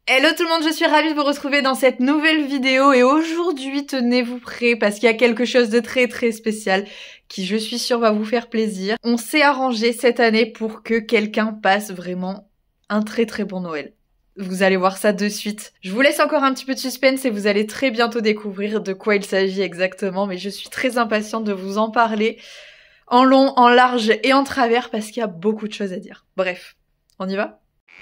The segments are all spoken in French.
Hello tout le monde, je suis ravie de vous retrouver dans cette nouvelle vidéo et aujourd'hui tenez-vous prêts parce qu'il y a quelque chose de très spécial qui je suis sûre va vous faire plaisir. On s'est arrangé cette année pour que quelqu'un passe vraiment un très bon Noël. Vous allez voir ça de suite. Je vous laisse encore un petit peu de suspense et vous allez très bientôt découvrir de quoi il s'agit exactement, mais je suis très impatiente de vous en parler en long, en large et en travers parce qu'il y a beaucoup de choses à dire. Bref, on y va ?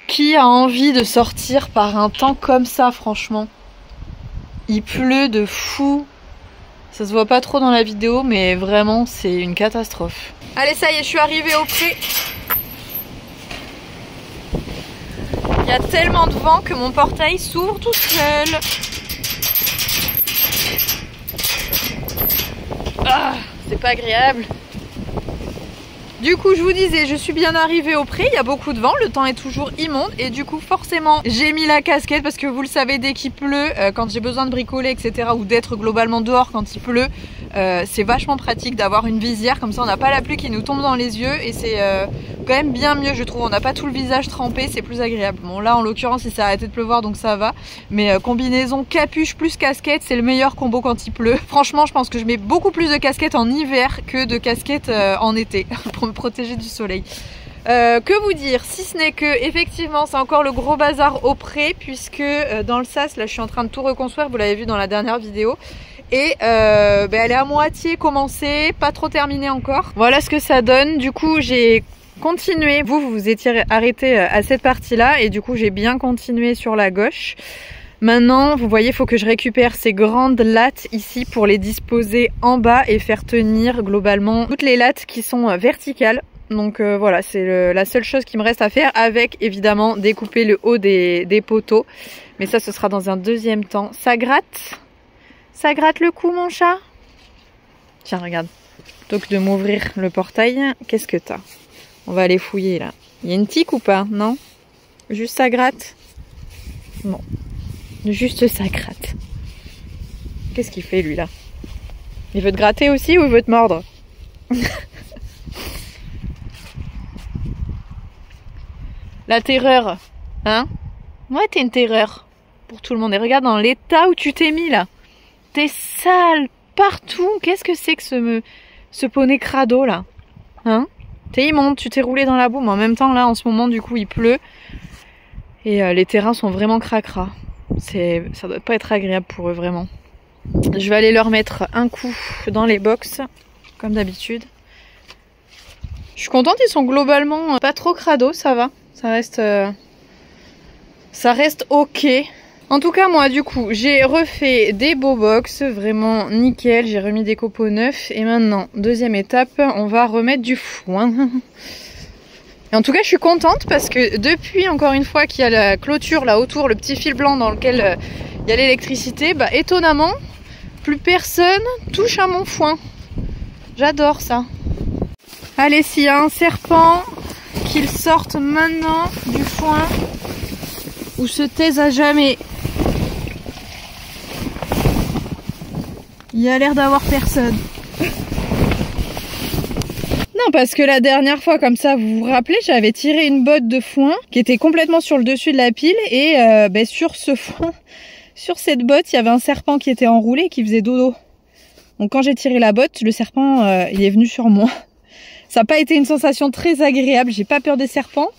Qui a envie de sortir par un temps comme ça, franchement? Il pleut de fou. Ça se voit pas trop dans la vidéo, mais vraiment, c'est une catastrophe. Allez, ça y est, je suis arrivée au pré. Il y a tellement de vent que mon portail s'ouvre tout seul. Ah, c'est pas agréable. Du coup, je vous disais, je suis bien arrivée au pré, il y a beaucoup de vent, le temps est toujours immonde et du coup, forcément, j'ai mis la casquette parce que vous le savez, dès qu'il pleut, quand j'ai besoin de bricoler, etc. ou d'être globalement dehors quand il pleut, c'est vachement pratique d'avoir une visière, comme ça on n'a pas la pluie qui nous tombe dans les yeux et c'est quand même bien mieux, je trouve. On n'a pas tout le visage trempé, c'est plus agréable. Bon, là, en l'occurrence, il s'est arrêté de pleuvoir, donc ça va. Mais combinaison capuche plus casquette, c'est le meilleur combo quand il pleut. Franchement, je pense que je mets beaucoup plus de casquettes en hiver que de casquettes en été pour me protéger du soleil. Que vous dire, si ce n'est que effectivement c'est encore le gros bazar au pré, puisque dans le sas, là je suis en train de tout reconstruire, vous l'avez vu dans la dernière vidéo. Et elle est à moitié commencée, pas trop terminée encore. Voilà ce que ça donne. Du coup j'ai continué, vous vous étiez arrêté à cette partie là et du coup j'ai bien continué sur la gauche. Maintenant vous voyez, il faut que je récupère ces grandes lattes ici pour les disposer en bas et faire tenir globalement toutes les lattes qui sont verticales. Donc voilà, c'est la seule chose qui me reste à faire, avec évidemment découper le haut des poteaux. Mais ça, ce sera dans un deuxième temps. Ça gratte? Ça gratte le cou, mon chat? Tiens, regarde. Plutôt que de m'ouvrir le portail, qu'est-ce que t'as? On va aller fouiller là. Il y a une tique ou pas? Non? Juste ça gratte? Non. Juste ça gratte. Qu'est-ce qu'il fait lui là? Il veut te gratter aussi ou il veut te mordre? La terreur, hein? Ouais, t'es une terreur pour tout le monde. Et regarde dans l'état où tu t'es mis là. T'es sale partout. Qu'est-ce que c'est que ce poney crado là? Hein? T'es immonde, tu t'es roulé dans la boue. Mais en même temps là, en ce moment, du coup, il pleut. Et les terrains sont vraiment cracra. Ça doit pas être agréable pour eux, vraiment. Je vais aller leur mettre un coup dans les box, comme d'habitude. Je suis contente, ils sont globalement pas trop crado, ça va. Ça reste ok. En tout cas, moi, du coup, j'ai refait des beaux box, vraiment nickel. J'ai remis des copeaux neufs. Et maintenant, deuxième étape, on va remettre du foin. Et en tout cas, je suis contente parce que depuis, encore une fois, qu'il y a la clôture là autour, le petit fil blanc dans lequel il y a l'électricité, bah étonnamment, plus personne touche à mon foin. J'adore ça. Allez, s'il y a un serpent, qu'il sorte maintenant du foin ou se taise à jamais. Il y a l'air d'avoir personne. Non, parce que la dernière fois, comme ça, vous vous rappelez, j'avais tiré une botte de foin qui était complètement sur le dessus de la pile et sur ce foin, sur cette botte, il y avait un serpent qui était enroulé et qui faisait dodo. Donc quand j'ai tiré la botte, le serpent, il est venu sur moi. Ça n'a pas été une sensation très agréable, j'ai pas peur des serpents.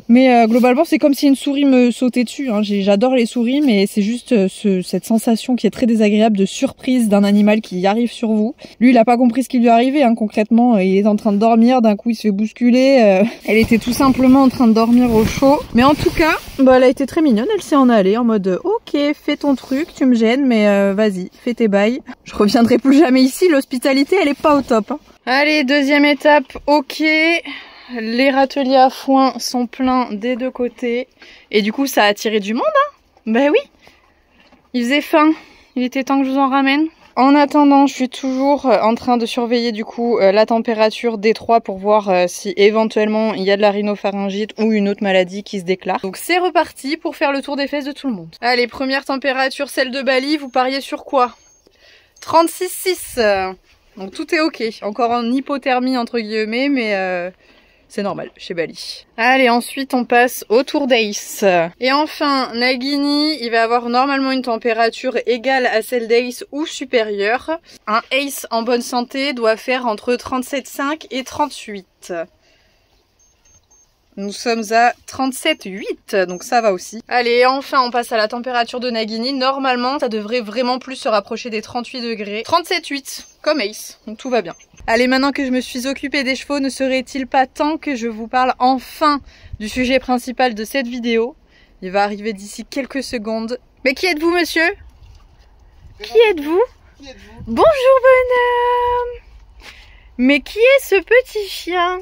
Mais globalement, c'est comme si une souris me sautait dessus. Hein. J'adore les souris, mais c'est juste cette sensation qui est très désagréable de surprise d'un animal qui arrive sur vous. Lui, il a pas compris ce qui lui arrivait, hein, concrètement. Il est en train de dormir, d'un coup, il se fait bousculer. Elle était tout simplement en train de dormir au chaud. Mais en tout cas, bah, elle a été très mignonne. Elle s'est en allée en mode « Ok, fais ton truc, tu me gênes, mais vas-y, fais tes bails. Je reviendrai plus jamais ici. L'hospitalité, elle est pas au top. Hein. » Allez, deuxième étape, ok. Les râteliers à foin sont pleins des deux côtés. Et du coup, ça a attiré du monde, hein? Ben oui. Il faisait faim. Il était temps que je vous en ramène. En attendant, je suis toujours en train de surveiller du coup la température des trois pour voir si éventuellement il y a de la rhinopharyngite ou une autre maladie qui se déclare. Donc c'est reparti pour faire le tour des fesses de tout le monde. Allez, première température, celle de Bali. Vous pariez sur quoi? 36,6. Donc tout est ok. Encore en hypothermie entre guillemets, mais C'est normal chez Bali. Allez, ensuite on passe au tour d'Ace. Et enfin, Nagini, il va avoir normalement une température égale à celle d'Ace ou supérieure. Un Ace en bonne santé doit faire entre 37,5 et 38. Nous sommes à 37,8, donc ça va aussi. Allez, enfin on passe à la température de Nagini. Normalement, ça devrait vraiment plus se rapprocher des 38 degrés. 37,8, comme Ace, donc tout va bien. Allez, maintenant que je me suis occupée des chevaux, ne serait-il pas temps que je vous parle enfin du sujet principal de cette vidéo? Il va arriver d'ici quelques secondes. Mais qui êtes-vous, monsieur? Qui êtes-vous? Bonjour, bonhomme! Mais qui est ce petit chien?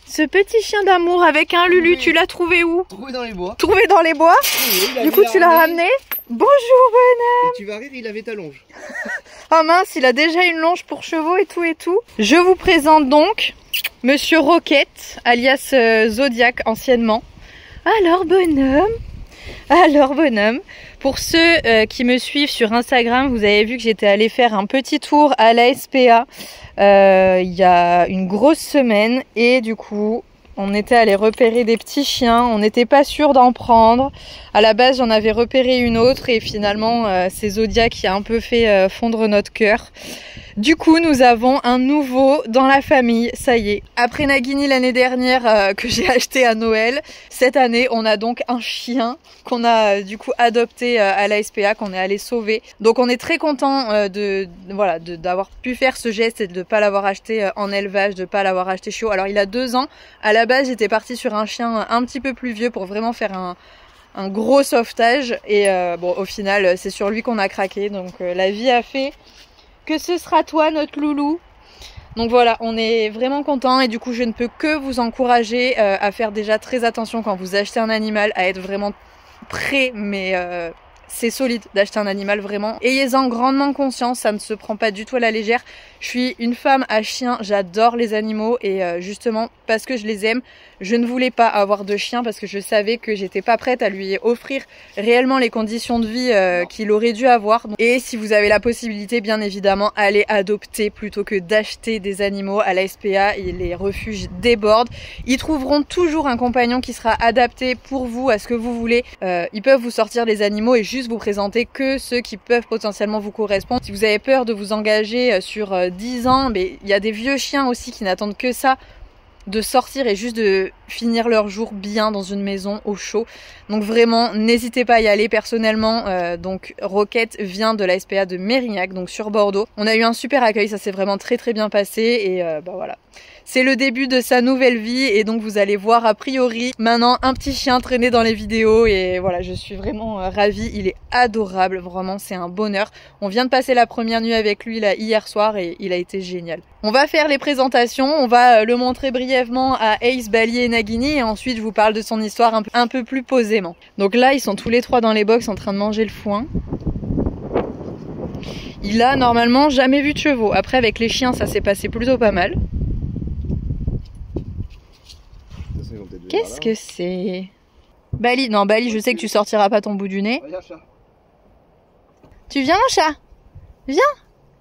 Ce petit chien d'amour avec un Lulu, tu l'as trouvé où? Trouvé dans les bois. Trouvé dans les bois? Oui, du coup, tu l'as ramené? Bonjour, bonhomme! Et tu vas rire, il avait ta longe. Oh mince, il a déjà une longe pour chevaux et tout et tout. Je vous présente donc Monsieur Roquette, alias Zodiac anciennement. Alors, bonhomme? Alors, bonhomme, pour ceux qui me suivent sur Instagram, vous avez vu que j'étais allée faire un petit tour à la SPA il y a une grosse semaine et du coup on était allé repérer des petits chiens, on n'était pas sûr d'en prendre. À la base j'en avais repéré une autre et finalement c'est Zodiac qui a un peu fait fondre notre cœur. Du coup nous avons un nouveau dans la famille, ça y est. Après Nagini l'année dernière que j'ai acheté à Noël, cette année on a donc un chien qu'on a du coup adopté à la SPA, qu'on est allé sauver. Donc on est très content d'avoir pu faire ce geste et de ne pas l'avoir acheté en élevage, de ne pas l'avoir acheté chiot. Alors il a 2 ans, à la base j'étais partie sur un chien un petit peu plus vieux pour vraiment faire un gros sauvetage et bon au final c'est sur lui qu'on a craqué, donc la vie a fait que ce sera toi notre loulou. Donc voilà, on est vraiment content et du coup je ne peux que vous encourager à faire déjà très attention quand vous achetez un animal, à être vraiment prêt, mais c'est solide d'acheter un animal, vraiment. Ayez-en grandement conscience, ça ne se prend pas du tout à la légère. Je suis une femme à chien, j'adore les animaux et justement parce que je les aime, je ne voulais pas avoir de chien parce que je savais que j'étais pas prête à lui offrir réellement les conditions de vie qu'il aurait dû avoir. Et si vous avez la possibilité, bien évidemment, allez adopter plutôt que d'acheter des animaux à la SPA. Et les refuges débordent. Ils trouveront toujours un compagnon qui sera adapté pour vous, à ce que vous voulez. Ils peuvent vous sortir les animaux et juste vous présenter que ceux qui peuvent potentiellement vous correspondre. Si vous avez peur de vous engager sur 10 ans, mais il y a des vieux chiens aussi qui n'attendent que ça, de sortir et juste de finir leur jour bien dans une maison au chaud. Donc vraiment, n'hésitez pas à y aller. Personnellement, donc Roquette vient de la SPA de Mérignac, donc sur Bordeaux. On a eu un super accueil, ça s'est vraiment très très bien passé et bah voilà. C'est le début de sa nouvelle vie et donc vous allez voir a priori maintenant un petit chien traîner dans les vidéos et voilà, je suis vraiment ravie. Il est adorable, vraiment c'est un bonheur. On vient de passer la première nuit avec lui là hier soir et il a été génial. On va faire les présentations, on va le montrer brièvement à Ace, Bali et Nagini et ensuite je vous parle de son histoire un peu plus posément. Donc là ils sont tous les 3 dans les box en train de manger le foin. Il a normalement jamais vu de chevaux. Après avec les chiens ça s'est passé plutôt pas mal. Qu'est-ce que c'est? Bali, non Bali, je sais que tu sortiras pas ton bout du nez. Tu viens mon chat? Viens,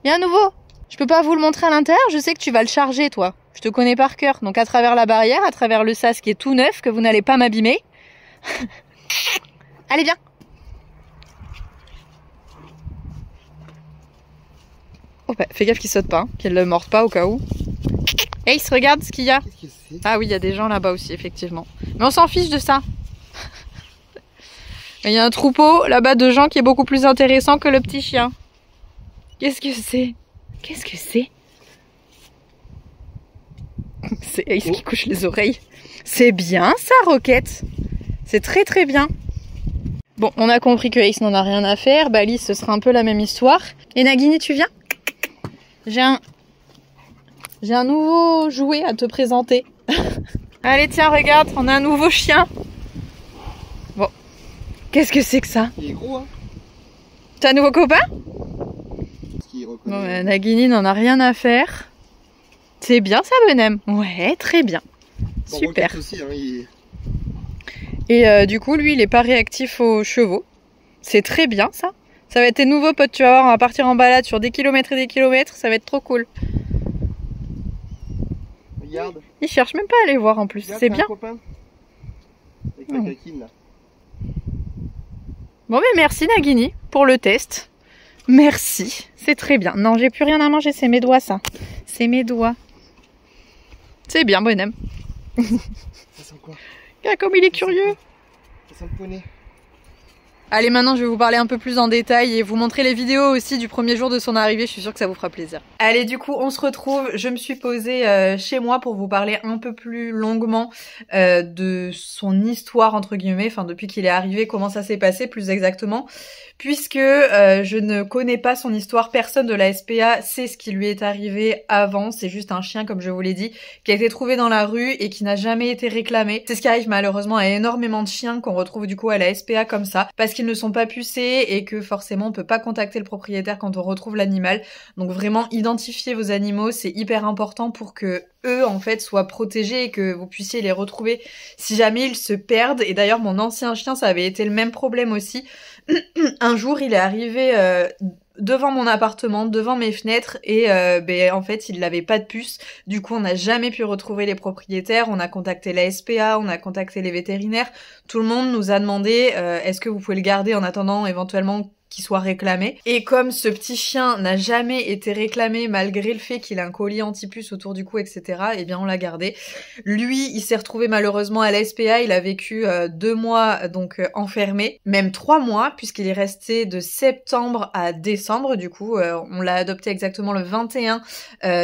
viens à nouveau. Je peux pas vous le montrer à l'intérieur, je sais que tu vas le charger toi. Je te connais par cœur, donc à travers la barrière, à travers le sas qui est tout neuf, que vous n'allez pas m'abîmer. Allez viens. Oh bah, fais gaffe qu'il saute pas, hein, qu'il ne morde pas au cas où. Ace, regarde ce qu'il y a. Ah oui, il y a des gens là-bas aussi, effectivement. Mais on s'en fiche de ça. Il y a un troupeau là-bas de gens qui est beaucoup plus intéressant que le petit chien. Qu'est-ce que c'est? Qu'est-ce que c'est? C'est Ace qui couche les oreilles. C'est bien ça, Roquette. C'est très très bien. Bon, on a compris que Ace n'en a rien à faire. Bali, ce sera un peu la même histoire. Et Nagini, tu viens? J'ai un nouveau jouet à te présenter. Allez, tiens, regarde, on a un nouveau chien. Bon, qu'est-ce que c'est que ça? Il est gros, hein? T'as un nouveau copain? Bon, Nagini n'en a rien à faire. C'est bien ça, Benem? Ouais, très bien. Bon, super. Aussi, hein, Et du coup, lui, il est pas réactif aux chevaux. C'est très bien, ça. Ça va être tes nouveaux potes, tu vas voir, on va partir en balade sur des kilomètres et des kilomètres, ça va être trop cool. Regarde. Il cherche même pas à aller voir en plus, c'est bien. Avec la coquine, là. Bon mais merci Nagini pour le test. Merci, c'est très bien. Non, j'ai plus rien à manger, c'est mes doigts ça. C'est mes doigts. C'est bien bonhomme. Ça sent quoi? Regarde comme il est curieux. Ça sent le poney. Allez, maintenant je vais vous parler un peu plus en détail et vous montrer les vidéos aussi du premier jour de son arrivée, je suis sûre que ça vous fera plaisir. Allez, du coup on se retrouve, je me suis posée chez moi pour vous parler un peu plus longuement de son histoire entre guillemets, enfin depuis qu'il est arrivé, comment ça s'est passé plus exactement, puisque je ne connais pas son histoire, personne de la SPA sait ce qui lui est arrivé avant, c'est juste un chien comme je vous l'ai dit, qui a été trouvé dans la rue et qui n'a jamais été réclamé. C'est ce qui arrive malheureusement à énormément de chiens qu'on retrouve du coup à la SPA comme ça, parce qu'ils ne sont pas pucés et que forcément on peut pas contacter le propriétaire quand on retrouve l'animal. Donc vraiment identifier vos animaux, c'est hyper important pour que eux en fait soient protégés et que vous puissiez les retrouver si jamais ils se perdent. Et d'ailleurs mon ancien chien ça avait été le même problème aussi. Un jour il est arrivé devant mon appartement, devant mes fenêtres et en fait il n'avait pas de puce. Du coup on n'a jamais pu retrouver les propriétaires, on a contacté la SPA, on a contacté les vétérinaires. Tout le monde nous a demandé est-ce que vous pouvez le garder en attendant éventuellement qu'il soit réclamé. Et comme ce petit chien n'a jamais été réclamé malgré le fait qu'il a un collier anti-puce autour du cou, etc., eh bien on l'a gardé. Lui, il s'est retrouvé malheureusement à la SPA, il a vécu 2 mois donc enfermé, même 3 mois, puisqu'il est resté de septembre à décembre, du coup on l'a adopté exactement le 21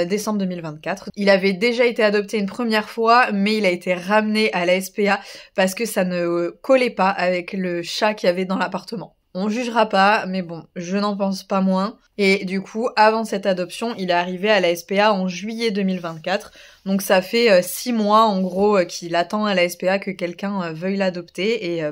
décembre 2024. Il avait déjà été adopté une première fois, mais il a été ramené à la SPA parce que ça ne collait pas avec le chat qu'il y avait dans l'appartement. On jugera pas, mais bon, je n'en pense pas moins. Et du coup, avant cette adoption, il est arrivé à la SPA en juillet 2024. Donc ça fait 6 mois en gros qu'il attend à la SPA que quelqu'un veuille l'adopter. Et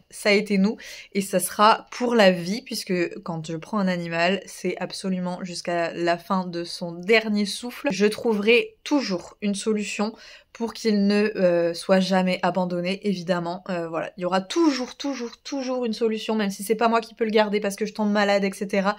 ça a été nous. Et ça sera pour la vie, puisque quand je prends un animal, c'est absolument jusqu'à la fin de son dernier souffle. Je trouverai toujours une solution pour qu'il ne soit jamais abandonné, évidemment. Voilà, il y aura toujours une solution, même si c'est pas moi qui peux le garder parce que je tombe malade, etc.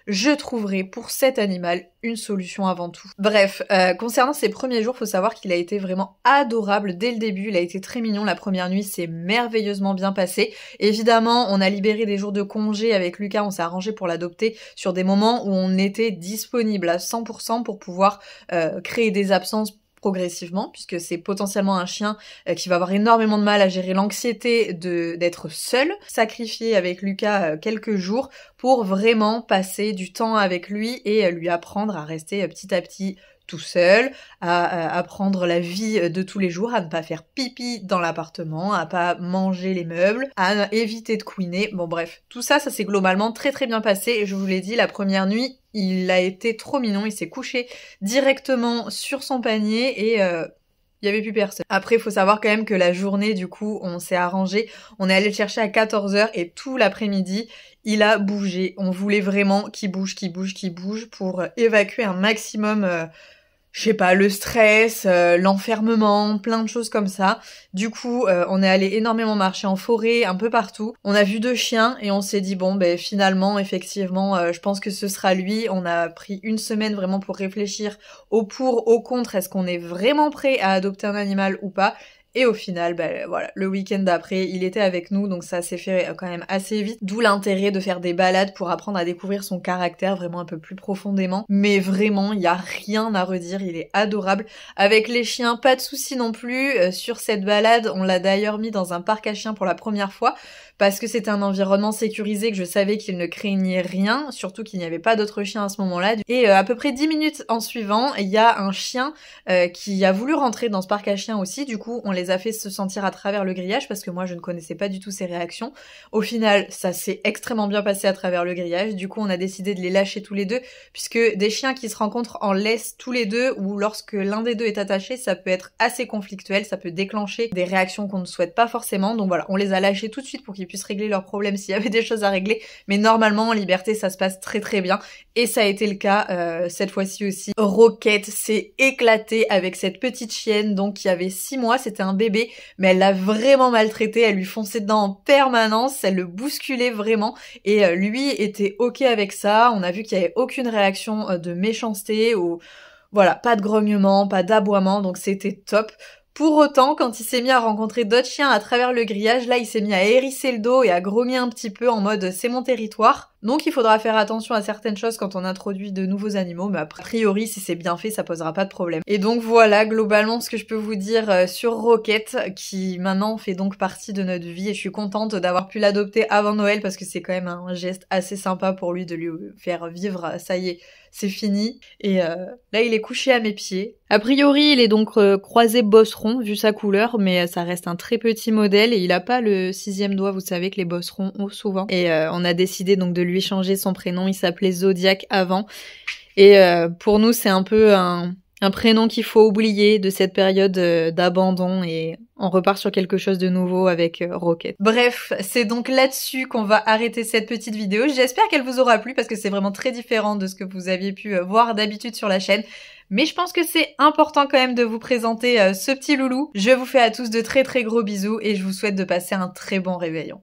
Je trouverai pour cet animal une solution avant tout. Bref, concernant ses premiers jours, faut savoir qu'il a été vraiment adorable dès le début, il a été très mignon, la première nuit s'est merveilleusement bien passée. Évidemment, on a libéré des jours de congé avec Lucas, on s'est arrangé pour l'adopter sur des moments où on était disponible à 100% pour pouvoir créer des absences progressivement, puisque c'est potentiellement un chien qui va avoir énormément de mal à gérer l'anxiété d'être seul. Sacrifier avec Lucas quelques jours pour vraiment passer du temps avec lui et lui apprendre à rester petit à petit tout seul, à apprendre la vie de tous les jours, à ne pas faire pipi dans l'appartement, à pas manger les meubles, à éviter de couiner. Bon bref, tout ça, ça s'est globalement très bien passé et je vous l'ai dit, la première nuit, il a été trop mignon, il s'est couché directement sur son panier et il y avait plus personne. Après, il faut savoir quand même que la journée, du coup, on s'est arrangé, on est allé le chercher à 14h et tout l'après-midi, il a bougé. On voulait vraiment qu'il bouge pour évacuer un maximum je sais pas, le stress, l'enfermement, plein de choses comme ça. Du coup, on est allé énormément marcher en forêt, un peu partout. On a vu 2 chiens et on s'est dit bon, finalement, effectivement, je pense que ce sera lui. On a pris une semaine vraiment pour réfléchir au pour, au contre. Est-ce qu'on est vraiment prêt à adopter un animal ou pas ? Et au final, voilà, le week-end d'après, il était avec nous, donc ça s'est fait quand même assez vite. D'où l'intérêt de faire des balades pour apprendre à découvrir son caractère vraiment un peu plus profondément. Mais vraiment, il y a rien à redire, il est adorable. Avec les chiens, pas de soucis non plus. Sur cette balade, on l'a d'ailleurs mis dans un parc à chiens pour la première fois, parce que c'était un environnement sécurisé, que je savais qu'il ne craignait rien, surtout qu'il n'y avait pas d'autres chiens à ce moment-là. Et à peu près 10 minutes en suivant, il y a un chien qui a voulu rentrer dans ce parc à chiens aussi. Du coup, on les a fait se sentir à travers le grillage parce que moi je ne connaissais pas du tout ses réactions. Au final, ça s'est extrêmement bien passé à travers le grillage. Du coup, on a décidé de les lâcher tous les deux, puisque des chiens qui se rencontrent en laisse tous les deux, ou lorsque l'un des deux est attaché, ça peut être assez conflictuel, ça peut déclencher des réactions qu'on ne souhaite pas forcément. Donc voilà, on les a lâchés tout de suite pour qu'ils puissent régler leurs problèmes s'il y avait des choses à régler. Mais normalement, en liberté, ça se passe très bien. Et ça a été le cas cette fois-ci aussi. Roquette s'est éclatée avec cette petite chienne, donc qui avait 6 mois, c'était un bébé, mais elle l'a vraiment maltraité, elle lui fonçait dedans en permanence, elle le bousculait vraiment, et lui était ok avec ça. On a vu qu'il y avait aucune réaction de méchanceté ou Voilà, pas de grognement, pas d'aboiement, donc c'était top. Pour autant, quand il s'est mis à rencontrer d'autres chiens à travers le grillage, là il s'est mis à hérisser le dos et à grogner un petit peu en mode c'est mon territoire. Donc il faudra faire attention à certaines choses quand on introduit de nouveaux animaux, mais a priori si c'est bien fait ça posera pas de problème. Et donc voilà globalement ce que je peux vous dire sur Rocket, qui maintenant fait donc partie de notre vie, et je suis contente d'avoir pu l'adopter avant Noël parce que c'est quand même un geste assez sympa pour lui de lui faire vivre, ça y est, c'est fini. Et là il est couché à mes pieds. A priori il est donc croisé bosseron vu sa couleur, mais ça reste un très petit modèle et il a pas le 6e doigt, vous savez que les bosserons ont souvent. Et on a décidé donc de lui changer son prénom, il s'appelait Zodiac avant. Et pour nous c'est un peu un prénom qu'il faut oublier de cette période d'abandon, et on repart sur quelque chose de nouveau avec Rocket. Bref, c'est donc là-dessus qu'on va arrêter cette petite vidéo. J'espère qu'elle vous aura plu parce que c'est vraiment très différent de ce que vous aviez pu voir d'habitude sur la chaîne. Mais je pense que c'est important quand même de vous présenter ce petit loulou. Je vous fais à tous de très très gros bisous et je vous souhaite de passer un très bon réveillon.